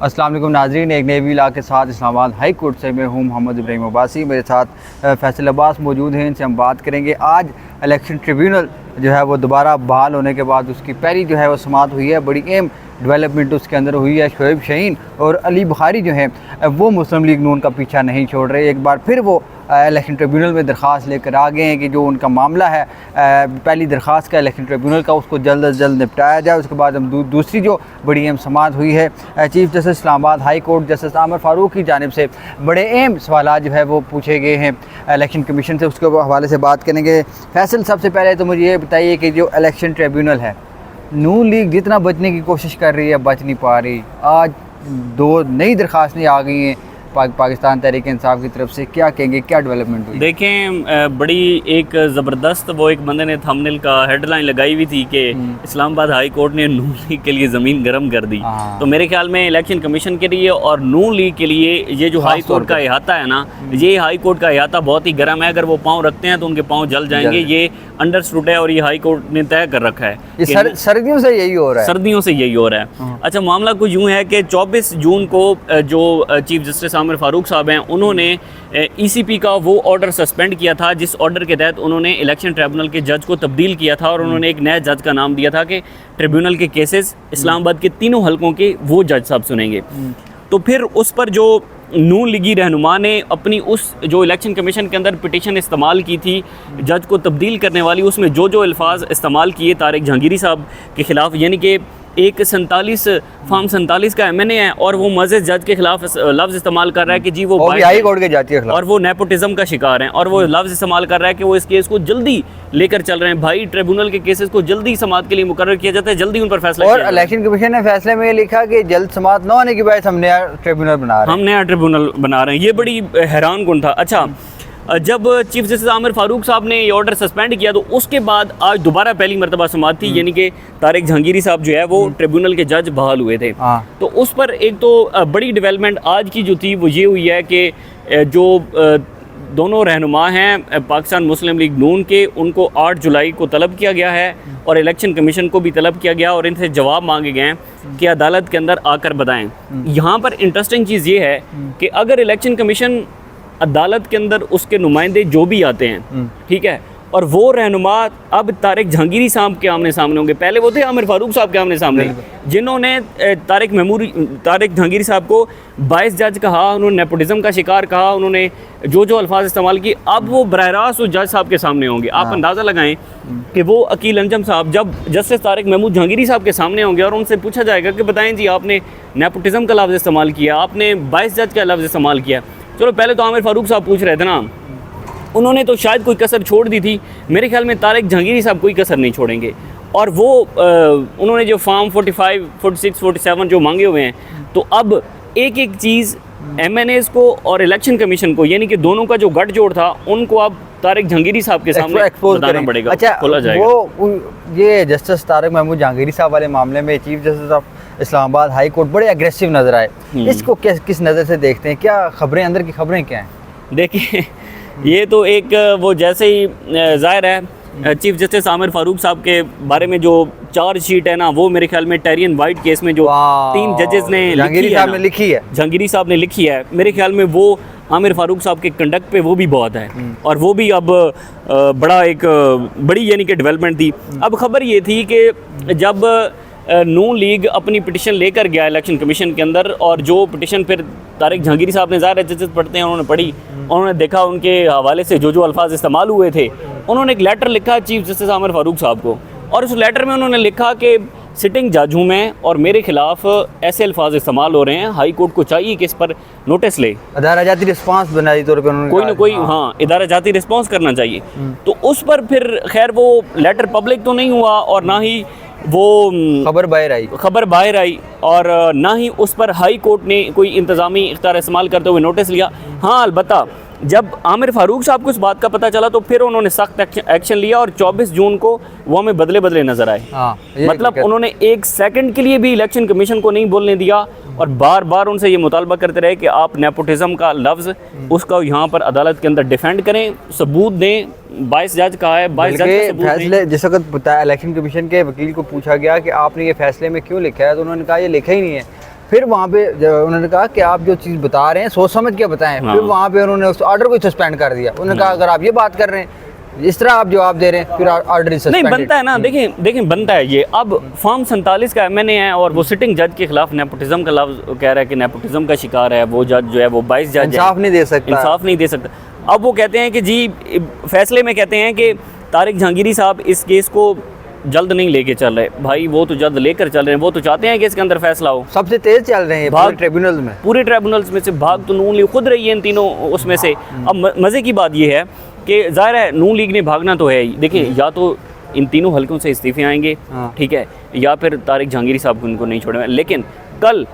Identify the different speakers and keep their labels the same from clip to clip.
Speaker 1: अस्सलाम वालेकुम नाज़रीन, एक नई वीडियो के साथ इस्लामाबाद हाई कोर्ट से मैं हूं मोहम्मद इब्राहिम अब्बासी। मेरे साथ फैसल अब्बास मौजूद हैं, इनसे हम बात करेंगे। आज इलेक्शन ट्रिब्यूनल जो है वो दोबारा बहाल होने के बाद उसकी पहली जो है वो समाअत हुई है। बड़ी अहम डेवलपमेंट उसके अंदर हुई है। शोएब शाहीन और अली बुखारी जो हैं वो मुस्लिम लीग नून का पीछा नहीं छोड़ रहे। एक बार फिर वो इलेक्शन ट्रिब्यूनल में दरख्वास्त लेकर आ गए हैं कि जो उनका मामला है पहली दरख्वास्त का इलेक्शन ट्रिब्यूनल का, उसको जल्द अज जल्द निपटाया जाए। उसके बाद हम दूसरी जो बड़ी अहम समाअत हुई है chief justice Islamabad high court justice Aamir Farooq की जानिब से बड़े अहम सवालात जो है वो पूछे गए हैं इलेक्शन कमीशन से। उसके हवाले से बात करेंगे। फैसल, सबसे पहले तो मुझे ये बताइए कि जो इलेक्शन ट्रिब्यूनल है, नून लीग जितना बचने की कोशिश कर रही है बच नहीं पा रही। आज दो नई दरख्वास्तें आ गई हैं पाकिस्तान तहरीक इंसाफ की तरफ से, क्या कहेंगे, क्या डेवलपमेंट हुई?
Speaker 2: देखें, बड़ी एक ज़बरदस्त वो एक बंदे ने थंबनेल का हेडलाइन लगाई हुई थी कि इस्लामाबाद हाई कोर्ट ने नून लीग के लिए ज़मीन गर्म कर दी। तो मेरे ख्याल में इलेक्शन कमीशन के लिए और नून लीग के लिए ये जो हाई कोर्ट का अहाता है ना, ये हाई कोर्ट का अहाता बहुत ही गर्म है। अगर वो पाँव रखते हैं तो उनके पाँव जल जाएंगे। ये अंडरस्टूड है और ये हाई कोर्ट ने तय कर रखा है।
Speaker 1: सर्दियों से यही हो रहा है,
Speaker 2: सर्दियों से यही हो रहा है। अच्छा, मामला कुछ यूँ है कि 24 जून को जो चीफ जस्टिस आमिर फ़ारूक साहब हैं, उन्होंने ईसीपी का वो ऑर्डर सस्पेंड किया था जिस ऑर्डर के तहत उन्होंने इलेक्शन ट्रिब्यूनल के जज को तब्दील किया था और उन्होंने एक नए जज का नाम दिया था कि ट्रिब्यूनल के केसेस इस्लामाबाद के तीनों हलकों के वो जज साहब सुनेंगे। तो फिर उस पर जो नून लीगी रहनुमा ने अपनी उस जो इलेक्शन कमीशन के अंदर पिटीशन इस्तेमाल की थी जज को तब्दील करने वाली, उसमें जो अल्फाज इस्तेमाल किए तारिक जहांगीरी साहब के ख़िलाफ़, यानी कि एक 47 का MNA है और वो मज़ीद जज के खिलाफ लफ्ज़ इस्तेमाल कर रहा है कि जी वो
Speaker 1: हाई कोर्ट के जाती है
Speaker 2: और वो नेपोटिज्म का शिकार हैं और वो लफ्ज़ इस्तेमाल कर रहा है कि वो इस केस को जल्दी लेकर चल रहे हैं। भाई, ट्रिब्यूनल के केसेस को जल्दी समाअत के लिए मुकर्रर किया जाता है, जल्दी उन पर फैसला
Speaker 1: और इलेक्शन कमीशन ने फैसले में लिखा कि जल्द समाअत न होने की वजह से हम नया ट्रिब्यूनल बना रहे हैं।
Speaker 2: ये बड़ी हैरान कुन था। अच्छा, जब चीफ जस्टिस आमिर फ़ारूक साहब ने ये ऑर्डर सस्पेंड किया तो उसके बाद आज दोबारा पहली मरतबा समाअत थी, यानी कि तारिक जहांगीरी साहब जो है वो ट्रिब्यूनल के जज बहाल हुए थे। तो उस पर एक तो बड़ी डेवलपमेंट आज की जो थी वो ये हुई है कि जो दोनों रहनुमा हैं पाकिस्तान मुस्लिम लीग नून के, उनको 8 जुलाई को तलब किया गया है और इलेक्शन कमीशन को भी तलब किया गया और इनसे जवाब मांगे गए हैं कि अदालत के अंदर आकर बताएं। यहाँ पर इंटरेस्टिंग चीज़ ये है कि अगर इलेक्शन कमीशन अदालत के अंदर उसके नुमाइंदे जो भी आते हैं, ठीक है, और वो रहनुमा अब तारिक जहांगीरी साहब के आमने सामने होंगे। पहले वो थे आमिर फ़ारूक साहब के आमने सामने, जिन्होंने तारिक जहांगीरी साहब को बाइस जज कहा, उन्होंने नेपोटिज्म का शिकार कहा, उन्होंने जो अल्फाज इस्तेमाल किए, अब वो बरह रास्त उस जज साहब के सामने होंगे। आप अंदाज़ा लगाएं कि वो अकील अंजम साहब जब जस्टिस तारिक महमूद जहांगीरी साहब के सामने होंगे और उनसे पूछा जाएगा कि बताएं जी, आपने नेपोटिज्म का लफ्ज़ इस्तेमाल किया, आपने बाइस जज का लफ्ज़ इस्तेमाल किया। चलो, पहले तो आमिर फ़ारूक साहब पूछ रहे थे ना, उन्होंने तो शायद कोई कसर छोड़ दी थी। मेरे ख्याल में तारिक जहांगीरी साहब कोई कसर नहीं छोड़ेंगे और वो उन्होंने जो फॉर्म 45, 46, 47 जो मांगे हुए हैं, तो अब एक एक चीज़ MNAs को और इलेक्शन कमीशन को, यानी कि दोनों का जो गठजोड़ था, उनको अब तारिक जहांगीरी साहब के सामने बताना पड़ेगा।
Speaker 1: अच्छा,
Speaker 2: खोला जाएगा।
Speaker 1: वो ये जस्टिस तारिक महमूद जहांगीरी साहब वाले मामले में chief justice of Islamabad high court बड़े एग्रेसिव नजर आए। इसको किस नज़र से देखते हैं? क्या खबरें, अंदर की खबरें क्या हैं?
Speaker 2: देखिए, ये तो एक वो जैसे ही ज़ाहिर है चीफ जस्टिस आमिर फ़ारूक साहब के बारे में जो चार्जशीट है ना, वो मेरे ख्याल में टेरियन वाइट केस में जो 3 जजेस ने
Speaker 1: जहांगीरी साहब ने लिखी है,
Speaker 2: मेरे ख्याल में वो आमिर फ़ारूक साहब के कंडक्ट पे वो भी बहुत है और वो भी अब बड़ी यानी कि डेवलपमेंट थी। अब खबर ये थी कि जब नून लीग अपनी पिटिशन लेकर गया इलेक्शन कमीशन के अंदर और जो पिटिशन फिर तारिक जहांगीरी साहब ने, ज़ाहिर जजेस पढ़ते हैं, उन्होंने पढ़ी, उन्होंने देखा उनके हवाले से जो अल्फाज इस्तेमाल हुए थे, उन्होंने एक लेटर लिखा चीफ जस्टिस आमिर फ़ारूक साहब को और उस लेटर में उन्होंने लिखा कि सिटिंग जज हूँ मैं और मेरे खिलाफ ऐसे अल्फाज इस्तेमाल हो रहे हैं, हाई कोर्ट को चाहिए कि इस पर नोटिस ले,
Speaker 1: अदारा जाती रिस्पांस बनाई तौर पर
Speaker 2: कोई ना कोई इदारा जाती रिस्पांस करना चाहिए। तो उस पर फिर खैर वो लेटर पब्लिक तो नहीं हुआ और ना ही वो खबर बाहर आई और ना ही उस पर हाई कोर्ट ने कोई इंतज़ामी इख्तियार इस्तेमाल करते हुए नोटिस लिया। हाँ, अलबत्ता जब आमिर फ़ारूक साहब को इस बात का पता चला तो फिर उन्होंने सख्त एक्शन लिया और 24 जून को वो हमें बदले नज़र आए। मतलब उन्होंने एक सेकंड के लिए भी इलेक्शन कमीशन को नहीं बोलने दिया और बार बार उनसे ये मुतालबा करते रहे कि आप नेपोटिज्म का लफ्ज़ उसका यहाँ पर अदालत के अंदर डिफेंड करें, सबूत दें। 22 जज कहा है, 22 जज का सबूत
Speaker 1: फैसले जिस वक्त बताया इलेक्शन कमीशन के वकील को पूछा गया कि आपने ये फैसले में क्यों लिखा है, तो उन्होंने कहा ये लिखा ही नहीं है। फिर वहाँ पे उन्होंने कहा कि आप जो चीज़ बता रहे हैं सोच समझ के बताएं।
Speaker 2: हाँ।
Speaker 1: फिर वहाँ पे उन्होंने उस ऑर्डर को सस्पेंड कर दिया। उन्होंने कहा अगर आप ये बात कर रहे हैं, इस तरह आप जवाब दे रहे हैं, फिर ऑर्डर
Speaker 2: नहीं
Speaker 1: सस्पेंड
Speaker 2: बनता है ना। देखें बनता है ये। अब फॉर्म 47 का एमएनए है और वो सिटिंग जज के खिलाफ नेपोटिज्म का लफ्ज कह रहा है कि नेपोटिज्म का शिकार है वो जज जो है, वो 22 जज है,
Speaker 1: इंसाफ नहीं दे सकता।
Speaker 2: इंसाफ नहीं दे सकता। अब वो कहते हैं कि जी फैसले में कहते हैं कि तारिक जहांगीरी साहब इस केस को जल्द नहीं लेके चल रहे। भाई वो तो जल्द लेकर चल रहे हैं, वो तो चाहते हैं कि इसके अंदर फैसला हो।
Speaker 1: सबसे तेज चल रहे हैं पूरे ट्रिब्यूनल में,
Speaker 2: पूरे ट्रिब्यूनल्स में से भाग तो नून लीग खुद रही है इन तीनों उसमें से। अब मज़े की बात ये है कि ज़ाहिर है नून लीग ने भागना तो है ही। देखिए या तो इन तीनों हलकों से इस्तीफे आएंगे, ठीक है, या फिर तारिक जहांगीरी साहब को उनको नहीं छोड़ेंगे। लेकिन कल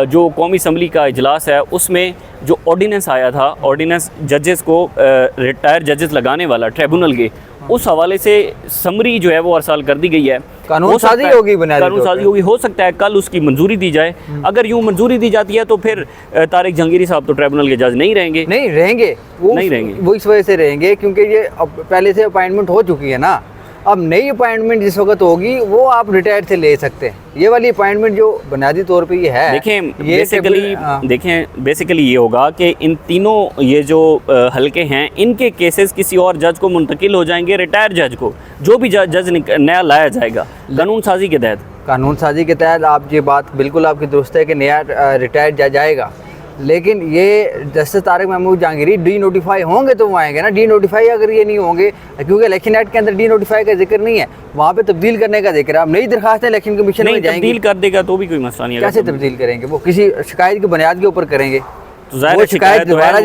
Speaker 2: जो कौमी असम्बली का इजलास है उसमें जो ऑर्डिनेंस आया था, ऑर्डिनेंस जजेस को रिटायर जजेस लगाने वाला ट्रिब्यूनल के, उस हवाले से समरी जो है वो अरसाल कर दी गई है।
Speaker 1: कानून साजी होगी,
Speaker 2: कानून साजी होगी। हो सकता है कल उसकी मंजूरी दी जाए। अगर यूँ मंजूरी दी जाती है तो फिर तारिक जहांगीरी साहब तो ट्रिब्यूनल के जज नहीं रहेंगे।
Speaker 1: नहीं रहेंगे वो इस वजह से रहेंगे क्योंकि ये पहले से अपॉइंटमेंट हो चुकी है ना। अब नई अपॉइंटमेंट जिस वक्त होगी वो आप रिटायर्ड से ले सकते हैं। ये वाली अपॉइंटमेंट जो बुनियादी तौर पे ये है,
Speaker 2: देखें बेसिकली ये होगा कि इन तीनों ये जो हलके हैं इनके केसेस किसी और जज को मुंतकिल हो जाएंगे, रिटायर्ड जज को, जो भी जज नया लाया जाएगा कानून साजी के तहत।
Speaker 1: कानून साजी के तहत आप ये बात बिल्कुल आपकी दुरुस्त है कि नया रिटायर्ड जज आएगा। लेकिन ये justice Tariq Mahmood Jahangiri denotify होंगे तो वो आएंगे ना। डी नोटिफाई अगर ये नहीं होंगे, क्योंकि इलेक्शन एक्ट के अंदर डी नोटिफाई का जिक्र नहीं है, वहाँ पे तब्दील करने का जिक्र है। अब नई दरखास्तें इलेक्शन कमीशन में जाएंगी,
Speaker 2: तब्दील कर देगा तो भी कोई मसला नहीं है।
Speaker 1: कैसे तब्दील करेंगे? वो किसी शिकायत की बुनियाद के ऊपर करेंगे।
Speaker 2: तो
Speaker 1: वो शिकायत दोबारा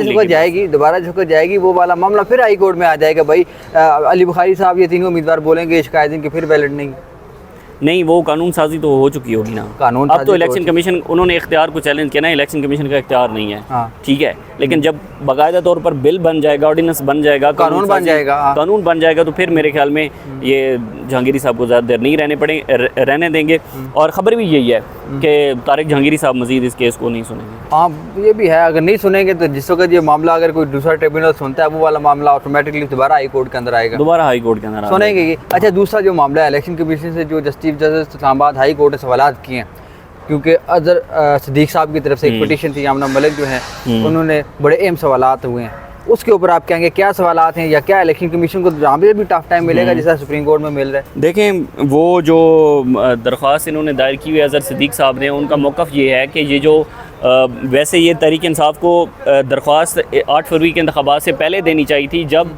Speaker 1: जिसको जाएगी वो वाला मामला फिर हाई कोर्ट में आ जाएगा। भाई अली बुखारी साहब ये तीनों उम्मीदवार बोलेंगे शिकायत इनकी फिर वैलिड नहीं,
Speaker 2: वो कानून साजी तो हो चुकी होगी ना।
Speaker 1: कानून
Speaker 2: अब तो इलेक्शन कमीशन उन्होंने इख्तियार को चैलेंज किया ना, इलेक्शन कमीशन का इख्तियार नहीं है। ठीक है, लेकिन जब बाकायदा तौर पर बिल बन जाएगा, ऑर्डिनेंस बन जाएगा, कानून बन जाएगा तो फिर मेरे ख्याल में ये जहांगीरी साहब को ज़्यादा देर नहीं रहने देंगे। और ख़बर भी यही है कि तारिक जहांगीरी साहब मजीद इस केस को नहीं सुनेंगे।
Speaker 1: हाँ ये भी है, अगर नहीं सुनेंगे तो जिस वक्त ये मामला अगर कोई दूसरा ट्रिब्यूनल सुनता है वो वाला मामला ऑटोमेटिकली दोबारा हाई कोर्ट के अंदर आएगा,
Speaker 2: दोबारा हाई कोर्ट के अंदर
Speaker 1: सुनेंगे ये। अच्छा, दूसरा जो मामला है इलेक्शन कमीशन से जो chief justice Islamabad high court ने सवाल किए हैं, क्योंकि अजहर सिद्दीक साहब की तरफ से एक पिटीशन थी, यामना मलिक जो है उन्होंने बड़े अहम सवालात हुए हैं, उसके ऊपर आप कहेंगे क्या सवालात हैं, या क्या इलेक्शन कमीशन को जहाँ पे भी टफ टाइम मिलेगा जैसा सुप्रीम कोर्ट में मिल रहा है?
Speaker 2: देखें वो जो दरख्वास्त इन्होंने दायर की हुई है अजहर सिद्दीक साहब ने, उनका मौक़िफ़ ये है कि ये जो वैसे ये तहरीक इंसाफ को दरख्वास्त 8 फरवरी के इंतखाबात से पहले देनी चाहिए थी, जब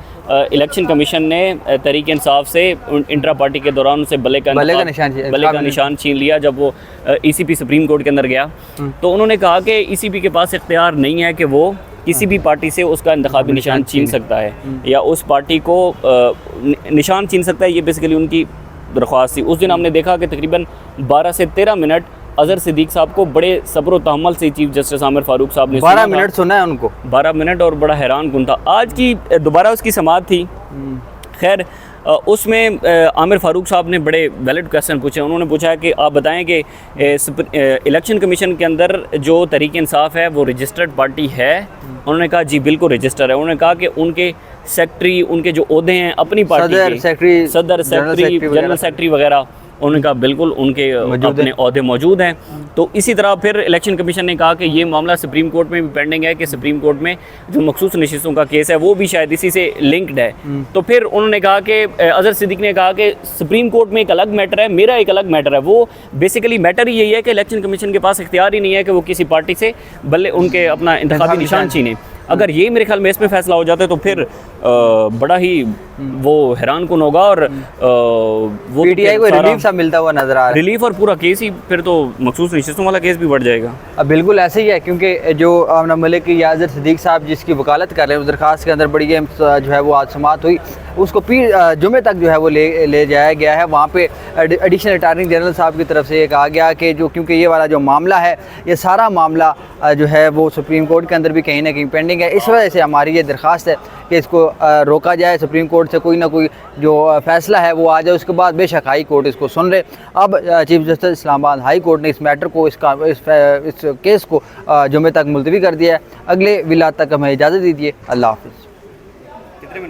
Speaker 2: इलेक्शन कमीशन ने तहरीक इंसाफ से इंट्रा पार्टी के दौरान उसे बल्ले का निशान छीन लिया जब वो ECP सुप्रीम कोर्ट के अंदर गया। तो उन्होंने कहा कि ECP के पास इख्तियार नहीं है कि वो किसी भी पार्टी से उसका इंतखाबी निशान छीन सकता है या उस पार्टी को निशान छीन सकता है। ये बेसिकली उनकी दरख्वास्त थी। उस दिन हमने देखा कि तकरीबन 12 से 13 मिनट अजहर सिद्दीक साहब को बड़े सब्र व तहम्मुल से चीफ जस्टिस आमिर फारूक साहब ने
Speaker 1: 12 मिनट सुना है उनको,
Speaker 2: 12 मिनट, और बड़ा हैरान कुन था। आज की दोबारा उसकी समाअत थी। खैर उसमें आमिर फारूक साहब ने बड़े वैलिड क्वेश्चन पूछे। उन्होंने पूछा कि आप बताएं कि इलेक्शन कमीशन के अंदर जो तहरीक इंसाफ है वो रजिस्टर्ड पार्टी है? उन्होंने कहा जी बिल्कुल रजिस्टर है। उन्होंने कहा कि उनके सेक्रेटरी, उनके जो ओहदे हैं अपनी पार्टी के, सदर सेक्रेटरी, जनरल सेक्रेटरी वगैरह, उन्होंने कहा बिल्कुल उनके अपने ओहदे मौजूद हैं। तो इसी तरह फिर इलेक्शन कमीशन ने कहा कि ये मामला सुप्रीम कोर्ट में भी पेंडिंग है, कि सुप्रीम कोर्ट में जो मखसूस नशिस्तों का केस है वो भी शायद इसी से लिंक्ड है। तो फिर उन्होंने कहा कि अजहर सिद्दीक ने कहा कि सुप्रीम कोर्ट में एक अलग मैटर है, मेरा एक अलग मैटर है। वो बेसिकली मैटर ही यही है कि इलेक्शन कमीशन के पास इख्तियार ही नहीं है कि वो किसी पार्टी से बल्ले उनके अपना इंतखाबी निशान छीने। अगर ये मेरे ख्याल में इसमें फैसला हो जाता है तो फिर बड़ा ही वो हैरान कुन होगा, और वो
Speaker 1: PTI को रिलीफ सा मिलता हुआ नजर आ रहा है।
Speaker 2: रिलीफ और पूरा केस ही फिर तो मखसूस नशिस्तों वाला केस भी बढ़ जाएगा।
Speaker 1: अब बिल्कुल ऐसे ही है, क्योंकि जो आमना मलिक या अजहर सिद्दीक साहब जिसकी वकालत कर रहे हैं उस दरखास्त के अंदर बड़ी जो है वो आज समाअत हुई, उसको जुमे तक जो है वो ले जाया गया है। वहाँ पे एडिशनल अटॉर्नी जनरल साहब की तरफ से ये कहा गया कि जो क्योंकि ये वाला जो मामला है, ये सारा मामला जो है वो सुप्रीम कोर्ट के अंदर भी कहीं ना कहीं पेंडिंग है। इस वजह से हमारी ये दरख्वास्त है कि इसको रोका जाए, सुप्रीम कोर्ट से कोई ना कोई जो फैसला है वो आ जाए, उसके बाद बेशक हाई कोर्ट इसको सुन रहे। अब chief justice Islamabad high court ने इस मैटर को इस केस को जुमे तक मुलतवी कर दिया है। अगले विलात तक हमें इजाज़त दीजिए। अल्लाह हाफ़िज़।